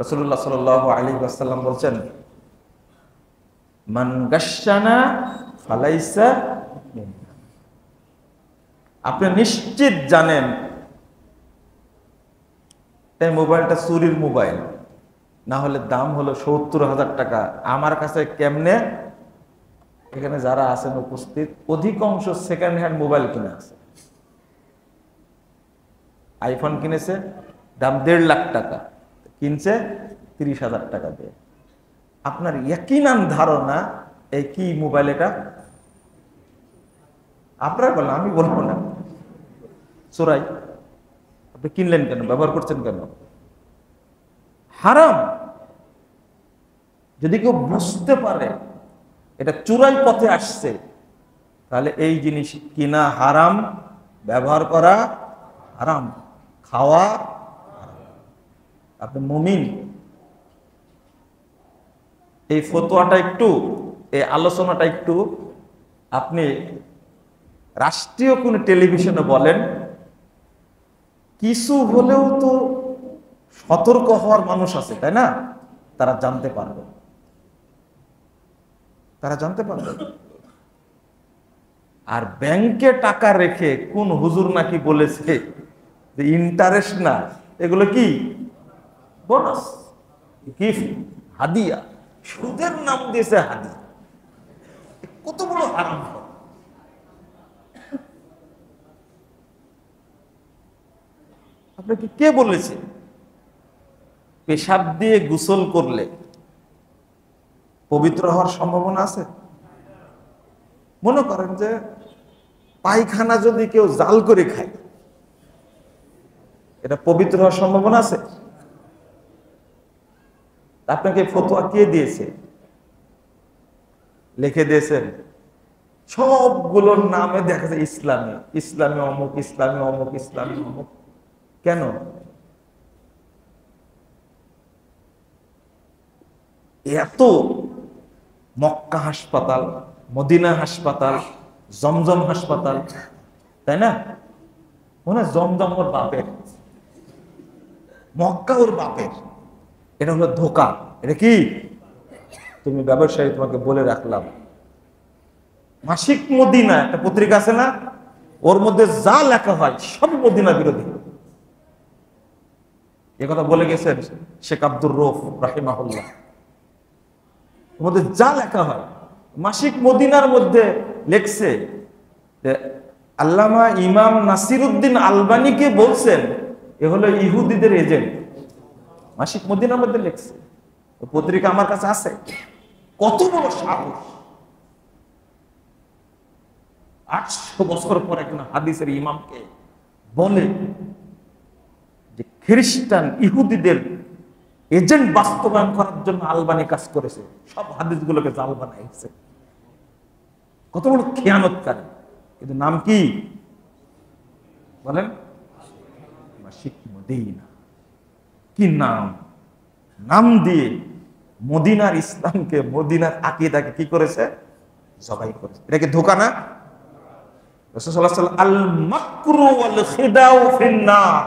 রাসূলুল্লাহ সাল্লাল্লাহু আলাইহি ওয়াসাল্লাম বলছেন, মান গাশশানা ফালাইসা মিন্না। আপনি নিশ্চিত জানেন এই মোবাইলটা চুরির মোবাইল, না হলে দাম হলো ৭০,০০০ টাকা। আমার কাছে কেমনে? এখানে যারা আছেন উপস্থিত অধিকাংশ সেকেন্ড হ্যান্ড মোবাইল কিনে আছে। আইফোন কিনেছে, দাম ১.৫ লাখ টাকা, কিনছে ৩০,০০০ টাকা দিয়ে। আপনার ইয়াকিনান ধারণা এই কি মোবাইল? এটা আপনারা বলেন, আমি বলবো না। চোরাই। আপনি কিনলেন কেন? ব্যবহার করছেন কেন? হারাম। যদি কেউ বুঝতে পারে এটা চোরাই পথে আসছে, তাহলে এই জিনিস কিনা হারাম, ব্যবহার করা হারাম, খাওয়া হারাম। আপনি মুমিন। এই ফতোয়াটা একটু, এই আলোচনাটা একটু আপনি রাষ্ট্রীয় কোন টেলিভিশনে বলেন, কিছু হলেও তো সতর্ক হওয়ার মানুষ আছে, তাই না? তারা জানতে পারবে, তারা জানতে পারবে। আর ব্যাংকে টাকা রেখে কোন হুজুর নাকি বলেছে যে ইন্টারেস্ট না, এগুলো কি বোনাস, গিফট, হাদিয়া, সুদের নাম দিয়েছে হাদিয়া। কত বড় হারাম! আপনাকে কে বলেছে পেশাব দিয়ে গোসল করলে পবিত্র হওয়ার সম্ভাবনা আছে? মনে করেন যে পায়খানা যদি কেউ জাল করে খায়, এটা পবিত্র হওয়ার সম্ভাবনা আছে? আপনাকে ফতোয়া কে দিয়েছে? লিখে দিয়েছেন। সবগুলোর নামে দেখা যায় ইসলামী, ইসলামী অমুক, ইসলামী অমুক, ইসলামী অমুক। কেন? এত মক্কা হাসপাতাল, মদিনা হাসপাতাল, জমজম হাসপাতাল, তাই না? মনে হয় জমজম ওর বাপের, মক্কা ওর বাপের। এটা হলো ধোকা। এটা কি? তুমি ব্যবসায়ী, তোমাকে বলে রাখলাম, মাসিক মদিনা একটা পত্রিকা আছে না, ওর মধ্যে যা লেখা হয় সব মদিনা বিরোধী। এ কথা বলে গেছেন শেখ আব্দুর রউফ রাহিমাহুল্লাহ। ওর মধ্যে যা লেখা হয়, মাসিক মদিনার মধ্যে লেখছে যে আল্লামা ইমাম নাসিরউদ্দিন আলবানীকে বলছেন এ হলো ইহুদিদের এজেন্ট। মাসিক মদিনার মধ্যে লেখছে, পত্রিকা আমার কাছে আছে। কত বড় সাহস! ৮০০ বছর পর একজন হাদিসের ইমামকে বলে যে খ্রিস্টান ইহুদিদের এজেন্ট বাস্তবায়ন করার জন্য আলবানি কাজ করেছে, সব হাদিসগুলোকে জাল বানাইছে। কত বড় খেয়ানতকারী! কিন্তু নাম কি বলেন? মাসিক মদিনা। কি নাম! নাম দিয়ে মদিনার ইসলামকে, মদিনার আকীদাকে কি করেছে? জবাই করেছে। এটা কি ধোঁকা না? রাসূল সাল্লাল্লাহু আলাইহি ওয়াসাল্লাম, আল মাকরু ওয়াল খিদাউ ফিন্নার,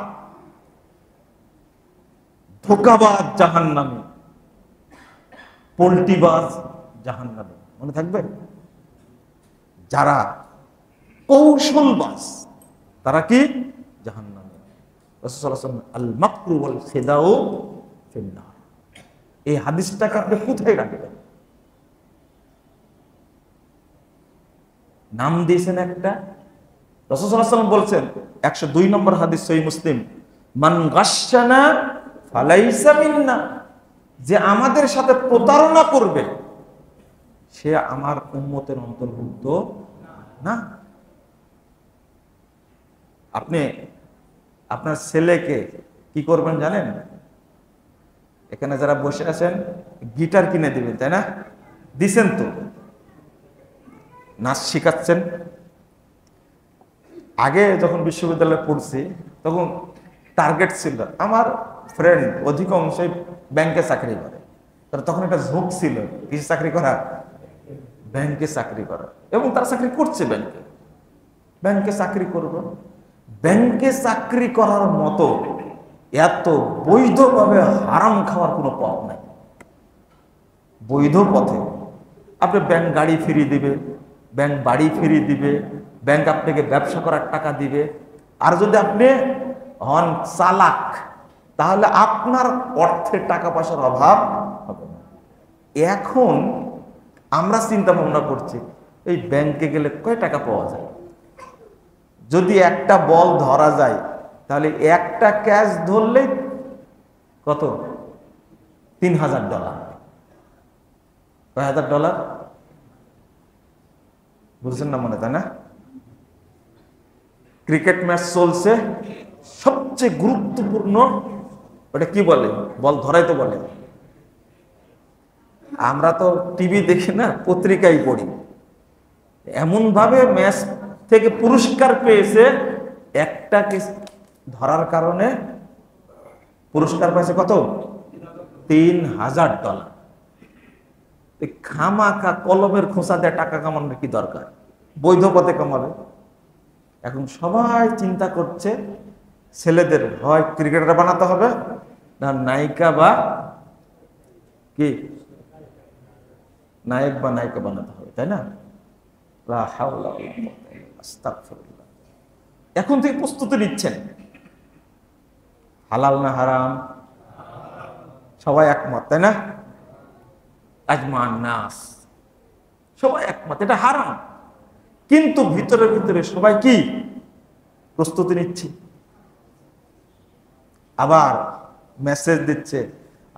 ধোঁকাবাজ জাহান্নামে, পোল্টিবাজ জাহান্নামে। মনে থাকবে? যারা কৌশলবাজ তারা কি? জাহান্নামে। রাসূল সাল্লাল্লাহু আলাইহি ওয়াসাল্লাম, আল মাকরু ওয়াল খিদাউ ফিন্নার। এই হাদিসটাকে আপনি কোথায় রাখবেন? নাম দিয়েছেন একটা। রাসূল সাল্লাল্লাহু আলাইহি ওয়াসাল্লাম বলছেন ১০২ নম্বর হাদিস, সহিহ মুসলিম, মান গাশশানা ফালাইসা মিন্না, যে আমাদের সাথে প্রতারণা করবে সে আমার উম্মতের অন্তর্ভুক্ত না। আপনি আপনার ছেলেকে কি করবেন জানেন? এখানে যারা বসে আছেন গিটার কিনে দিবেন, তাই না? দিছেন তো, নাচ শিখাচ্ছেন। আগে যখন বিশ্ববিদ্যালয়ে পড়ছি তখন টার্গেট ছিল, আমার ফ্রেন্ড অধিকাংশই ব্যাংকে চাকরি করে, তখন একটা ঝোঁক ছিল কিছু চাকরি করা, ব্যাংকে চাকরি করা, এবং তারা চাকরি করছে ব্যাংকে। ব্যাংকে চাকরি করব, ব্যাংকে চাকরি করার মতো এত বৈধভাবে হারাম খাওয়ার কোনো পথ নাই। বৈধ পথে আপনি ব্যাংক গাড়ি ফিরিয়ে দিবে, ব্যাংক বাড়ি ফিরিয়ে দিবে, ব্যাংক আপনাকে ব্যবসা করার টাকা দিবে। আর যদি আপনি হন চালাক, তাহলে আপনার অর্থে টাকা পয়সার অভাব হবে না। এখন আমরা চিন্তা ভাবনা করছি এই ব্যাংকে গেলে কয় টাকা পাওয়া যায়। যদি একটা বল ধরা যায় তাহলে একটা ক্যাশ ধরলে কত? $3000। কয় হাজার ডলার বুঝছেন না মনে, তাই না? ক্রিকেট ম্যাচ চলছে, সবচেয়ে গুরুত্বপূর্ণ ওটা কি বলে, বল ধরাই তো বলে। আমরা তো টিভি দেখি না, পত্রিকায় পড়ি। এমন ভাবে ম্যাচ থেকে পুরস্কার পেয়েছে, একটা ধরার কারণে পুরস্কার পাইছে কত? $3000। খামাখা কলমের খোঁচা দিয়ে টাকা কামানোর কি দরকার? বৈধ পথে কামাবে। এখন সবাই চিন্তা করছে ছেলেদের হয় ক্রিকেটার বানাতে হবে, না নায়িকা বা কি নায়ক বা নায়িকা বানাতে হবে, তাই না? এখন থেকে প্রস্তুতি নিচ্ছেন। হালাল না হারাম সবাই একমত, তাই না? আজমান নাস, সবাই একমত এটা হারাম। কিন্তু ভিতরে ভিতরে সবাই কি প্রস্তুতি নিচ্ছে। আবার মেসেজ দিচ্ছে,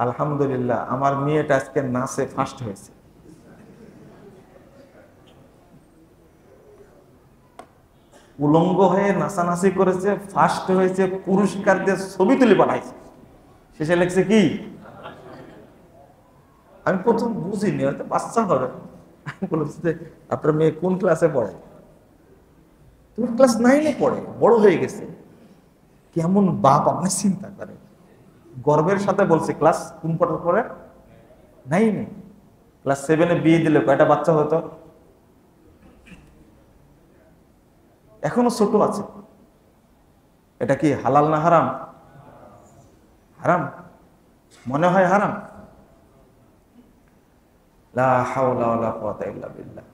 আলহামদুলিল্লাহ আমার মেয়েটা আজকে নাচে ফার্স্ট হয়েছে। উলঙ্গ হয়ে নাচানাচি করেছে, ফার্স্ট হয়েছে, পুরস্কার দিয়ে ছবি তুলে পাঠাইছে। শেষে লেখছে কি? আমি প্রথম বুঝিনি, হয়তো বাচ্চা হবে। আমি বলেছি যে আপনার মেয়ে কোন ক্লাসে পড়ে? তুমি ক্লাস 9-এ পড়ে, বড় হয়ে গেছে। কেমন বাপ আপনি চিন্তা করেন। গর্বের সাথে বলছে ক্লাস কোন পড়ার পরে? 9-এ। ক্লাস 7-এ বিয়ে দিলে কয়টা বাচ্চা হতো? এখনো ছোট আছে। এটা কি হালাল না হারাম? হারাম মনে হয় হারাম। লা হাওলা ওয়ালা কুওয়াতা ইল্লা বিল্লাহ।